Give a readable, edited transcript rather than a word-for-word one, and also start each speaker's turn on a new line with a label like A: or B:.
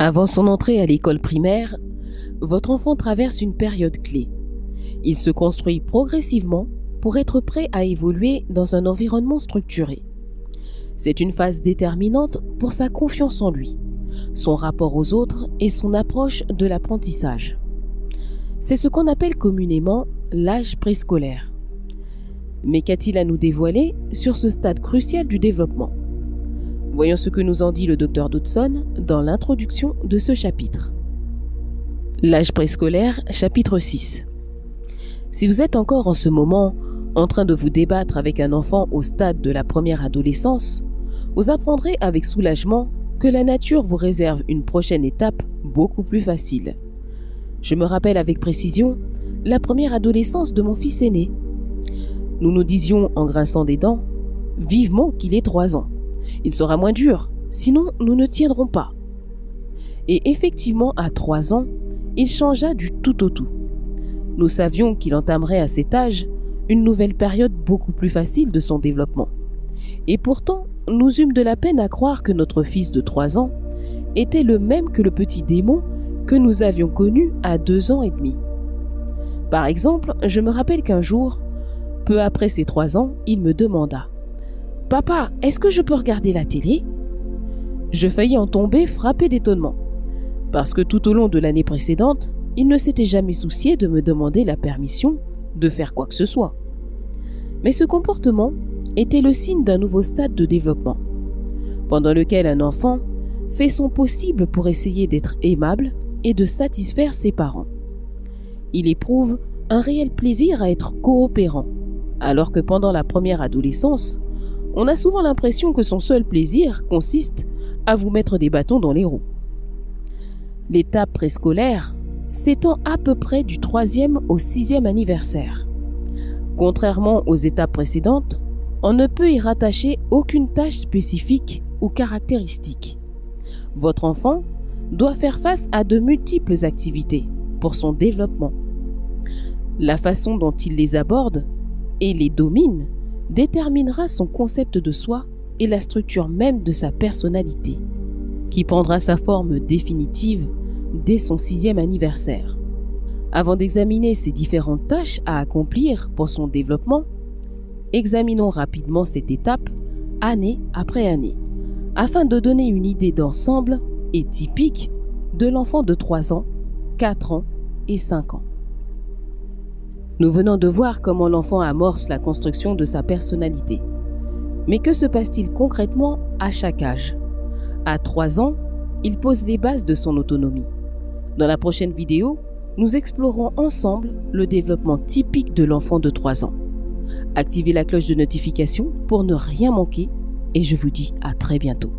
A: Avant son entrée à l'école primaire, votre enfant traverse une période clé. Il se construit progressivement pour être prêt à évoluer dans un environnement structuré. C'est une phase déterminante pour sa confiance en lui, son rapport aux autres et son approche de l'apprentissage. C'est ce qu'on appelle communément l'âge préscolaire. Mais qu'a-t-il à nous dévoiler sur ce stade crucial du développement? Voyons ce que nous en dit le Dr Dodson dans l'introduction de ce chapitre. L'âge préscolaire, chapitre 6. Si vous êtes encore en ce moment en train de vous débattre avec un enfant au stade de la première adolescence, vous apprendrez avec soulagement que la nature vous réserve une prochaine étape beaucoup plus facile. Je me rappelle avec précision la première adolescence de mon fils aîné. Nous nous disions en grinçant des dents, vivement qu'il ait 3 ans. Il sera moins dur, sinon nous ne tiendrons pas. Et effectivement, à 3 ans, il changea du tout au tout. Nous savions qu'il entamerait à cet âge une nouvelle période beaucoup plus facile de son développement. Et pourtant, nous eûmes de la peine à croire que notre fils de 3 ans était le même que le petit démon que nous avions connu à 2 ans et demi. Par exemple, je me rappelle qu'un jour, peu après ses 3 ans, il me demanda « Papa, est-ce que je peux regarder la télé ?» Je faillis en tomber frappé d'étonnement, parce que tout au long de l'année précédente, il ne s'était jamais soucié de me demander la permission de faire quoi que ce soit. Mais ce comportement était le signe d'un nouveau stade de développement, pendant lequel un enfant fait son possible pour essayer d'être aimable et de satisfaire ses parents. Il éprouve un réel plaisir à être coopérant, alors que pendant la première adolescence, on a souvent l'impression que son seul plaisir consiste à vous mettre des bâtons dans les roues. L'étape préscolaire s'étend à peu près du 3e au 6e anniversaire. Contrairement aux étapes précédentes, on ne peut y rattacher aucune tâche spécifique ou caractéristique. Votre enfant doit faire face à de multiples activités pour son développement. La façon dont il les aborde et les domine déterminera son concept de soi et la structure même de sa personnalité, qui prendra sa forme définitive dès son 6e anniversaire. Avant d'examiner ces différentes tâches à accomplir pour son développement, examinons rapidement cette étape année après année, afin de donner une idée d'ensemble et typique de l'enfant de 3 ans, 4 ans et 5 ans. Nous venons de voir comment l'enfant amorce la construction de sa personnalité. Mais que se passe-t-il concrètement à chaque âge? À 3 ans, il pose les bases de son autonomie. Dans la prochaine vidéo, nous explorons ensemble le développement typique de l'enfant de 3 ans. Activez la cloche de notification pour ne rien manquer et je vous dis à très bientôt.